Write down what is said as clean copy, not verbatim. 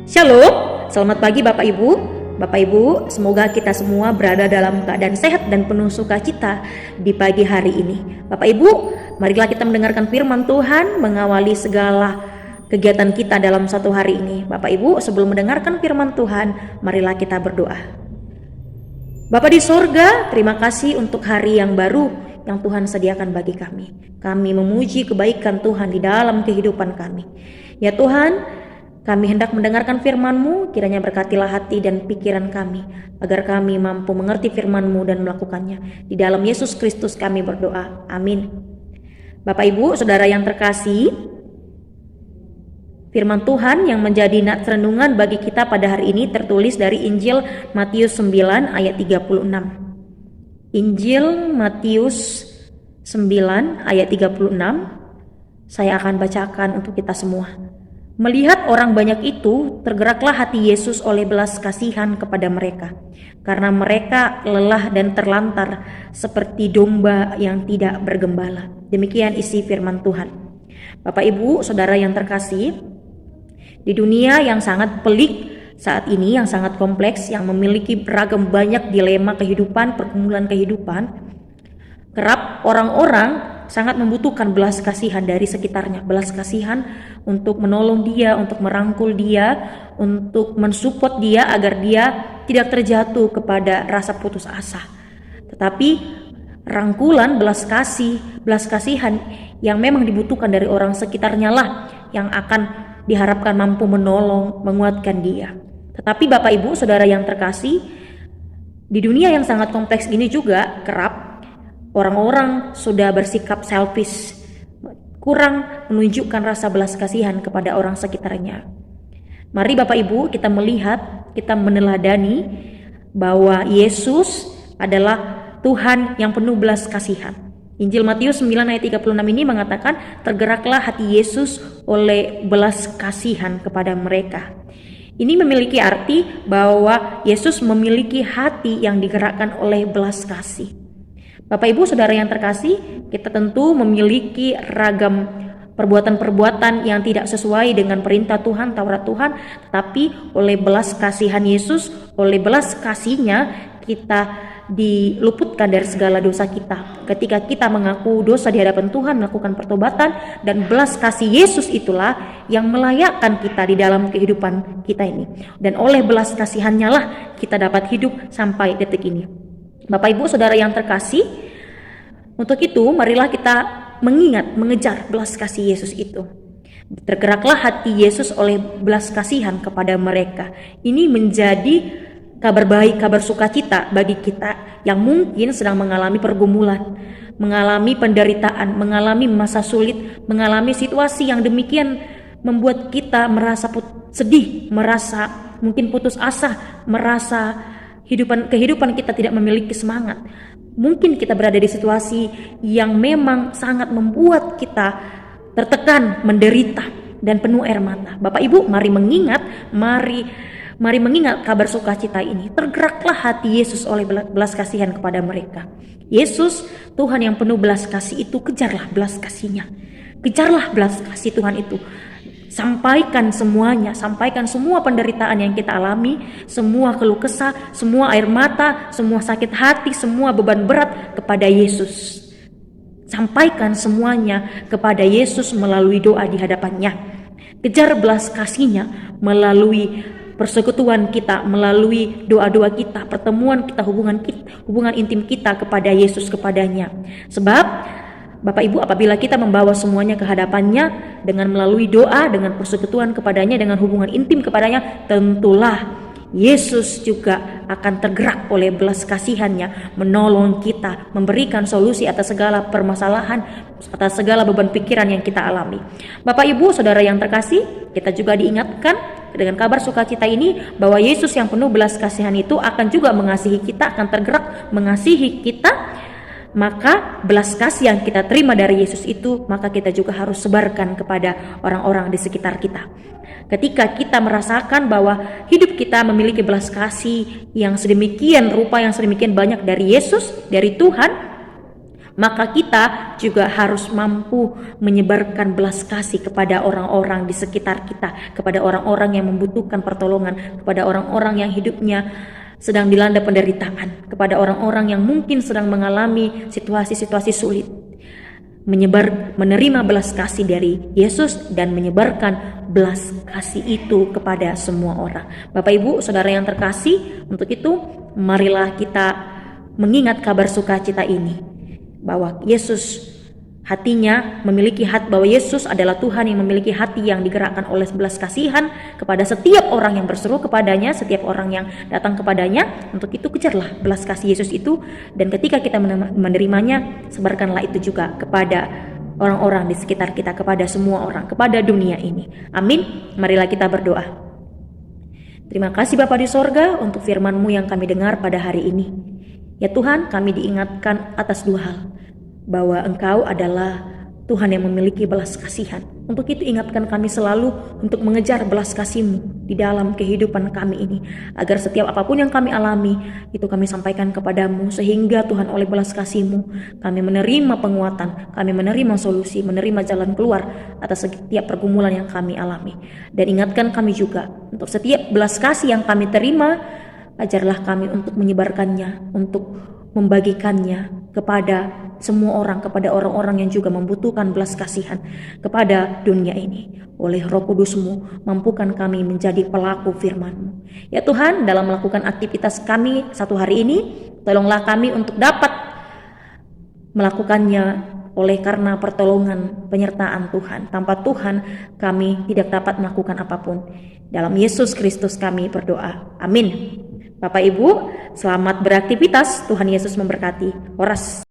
Shalom, selamat pagi Bapak Ibu. Bapak Ibu, semoga kita semua berada dalam keadaan sehat dan penuh sukacita di pagi hari ini. Bapak Ibu, marilah kita mendengarkan firman Tuhan mengawali segala kegiatan kita dalam satu hari ini. Bapak Ibu, sebelum mendengarkan firman Tuhan, marilah kita berdoa. Bapa di sorga, terima kasih untuk hari yang baru yang Tuhan sediakan bagi kami. Kami memuji kebaikan Tuhan di dalam kehidupan kami. Ya Tuhan, kami hendak mendengarkan firman-Mu, kiranya berkatilah hati dan pikiran kami, agar kami mampu mengerti firman-Mu dan melakukannya. Di dalam Yesus Kristus kami berdoa, amin. Bapak Ibu, Saudara yang terkasih, firman Tuhan yang menjadi nats renungan bagi kita pada hari ini tertulis dari Injil Matius 9 ayat 36. Injil Matius 9 ayat 36, saya akan bacakan untuk kita semua. Melihat orang banyak itu, tergeraklah hati Yesus oleh belas kasihan kepada mereka, karena mereka lelah dan terlantar seperti domba yang tidak bergembala. Demikian isi firman Tuhan. Bapak Ibu, Saudara yang terkasih, di dunia yang sangat pelik saat ini, yang sangat kompleks, yang memiliki beragam banyak dilema kehidupan, pergumulan kehidupan, kerap orang-orang sangat membutuhkan belas kasihan dari sekitarnya, belas kasihan untuk menolong dia, untuk merangkul dia, untuk mensupport dia agar dia tidak terjatuh kepada rasa putus asa. Tetapi rangkulan belas kasihan yang memang dibutuhkan dari orang sekitarnya lah yang akan diharapkan mampu menolong, menguatkan dia. Tetapi Bapak Ibu, Saudara yang terkasih, di dunia yang sangat kompleks ini juga kerap orang-orang sudah bersikap selfish, kurang menunjukkan rasa belas kasihan kepada orang sekitarnya. Mari Bapak Ibu kita melihat, kita meneladani bahwa Yesus adalah Tuhan yang penuh belas kasihan. Injil Matius 9 ayat 36 ini mengatakan, tergeraklah hati Yesus oleh belas kasihan kepada mereka. Ini memiliki arti bahwa Yesus memiliki hati yang digerakkan oleh belas kasih. Bapak Ibu Saudara yang terkasih, kita tentu memiliki ragam perbuatan-perbuatan yang tidak sesuai dengan perintah Tuhan, Taurat Tuhan, tetapi oleh belas kasihan Yesus, oleh belas kasih-Nya kita diluputkan dari segala dosa kita. Ketika kita mengaku dosa di hadapan Tuhan, melakukan pertobatan, dan belas kasih Yesus itulah yang melayakkan kita di dalam kehidupan kita ini. Dan oleh belas kasihan-Nya lah kita dapat hidup sampai detik ini. Bapak Ibu Saudara yang terkasih, untuk itu marilah kita mengejar belas kasih Yesus itu. Tergeraklah hati Yesus oleh belas kasihan kepada mereka. Ini menjadi kabar baik, kabar sukacita bagi kita yang mungkin sedang mengalami pergumulan, mengalami penderitaan, mengalami masa sulit, mengalami situasi yang demikian membuat kita merasa sedih, merasa mungkin putus asa, merasa kehidupan kita tidak memiliki semangat. Mungkin kita berada di situasi yang memang sangat membuat kita tertekan, menderita, dan penuh air mata. Bapak Ibu, mari mengingat kabar sukacita ini. Tergeraklah hati Yesus oleh belas kasihan kepada mereka. Yesus, Tuhan yang penuh belas kasih itu, kejarlah belas kasih-Nya. Kejarlah belas kasih Tuhan itu. Sampaikan semuanya, sampaikan semua penderitaan yang kita alami, semua keluh kesah, semua air mata, semua sakit hati, semua beban berat kepada Yesus. Sampaikan semuanya kepada Yesus melalui doa di hadapan-Nya. Kejar belas kasih-Nya melalui persekutuan kita, melalui doa-doa kita, pertemuan kita, hubungan intim kita kepada Yesus, kepadanya. Sebab Bapak Ibu, apabila kita membawa semuanya ke hadapan-Nya dengan melalui doa, dengan persekutuan kepadanya, dengan hubungan intim kepadanya, tentulah Yesus juga akan tergerak oleh belas kasihan-Nya, menolong kita, memberikan solusi atas segala permasalahan, atas segala beban pikiran yang kita alami. Bapak Ibu Saudara yang terkasih, kita juga diingatkan dengan kabar sukacita ini bahwa Yesus yang penuh belas kasihan itu akan juga mengasihi kita, akan tergerak mengasihi kita. Maka belas kasih yang kita terima dari Yesus itu, maka kita juga harus sebarkan kepada orang-orang di sekitar kita. Ketika kita merasakan bahwa hidup kita memiliki belas kasih yang sedemikian rupa, yang sedemikian banyak dari Yesus, dari Tuhan, maka kita juga harus mampu menyebarkan belas kasih kepada orang-orang di sekitar kita, kepada orang-orang yang membutuhkan pertolongan, kepada orang-orang yang hidupnya sedang dilanda penderitaan, kepada orang-orang yang mungkin sedang mengalami situasi-situasi sulit. Menerima belas kasih dari Yesus dan menyebarkan belas kasih itu kepada semua orang. Bapak Ibu, Saudara yang terkasih, untuk itu marilah kita mengingat kabar sukacita ini, bahwa Yesus hatinya memiliki hati, bahwa Yesus adalah Tuhan yang memiliki hati yang digerakkan oleh belas kasihan kepada setiap orang yang berseru kepadanya, setiap orang yang datang kepadanya. Untuk itu kejarlah belas kasih Yesus itu, dan ketika kita menerimanya, sebarkanlah itu juga kepada orang-orang di sekitar kita, kepada semua orang, kepada dunia ini. Amin. Marilah kita berdoa. Terima kasih Bapa di sorga untuk firman-Mu yang kami dengar pada hari ini. Ya Tuhan, kami diingatkan atas dua hal, bahwa Engkau adalah Tuhan yang memiliki belas kasihan. Untuk itu ingatkan kami selalu untuk mengejar belas kasih-Mu di dalam kehidupan kami ini, agar setiap apapun yang kami alami, itu kami sampaikan kepadamu, sehingga Tuhan oleh belas kasih-Mu kami menerima penguatan, kami menerima solusi, menerima jalan keluar atas setiap pergumulan yang kami alami. Dan ingatkan kami juga untuk setiap belas kasih yang kami terima, ajarlah kami untuk menyebarkannya, untuk membagikannya kepada semua orang, kepada orang-orang yang juga membutuhkan belas kasihan kepada dunia ini. Oleh Roh Kudus-Mu, mampukan kami menjadi pelaku firman-Mu. Ya Tuhan, dalam melakukan aktivitas kami satu hari ini, tolonglah kami untuk dapat melakukannya oleh karena pertolongan penyertaan Tuhan. Tanpa Tuhan, kami tidak dapat melakukan apapun. Dalam Yesus Kristus kami berdoa. Amin. Bapak Ibu, selamat beraktivitas. Tuhan Yesus memberkati. Horas.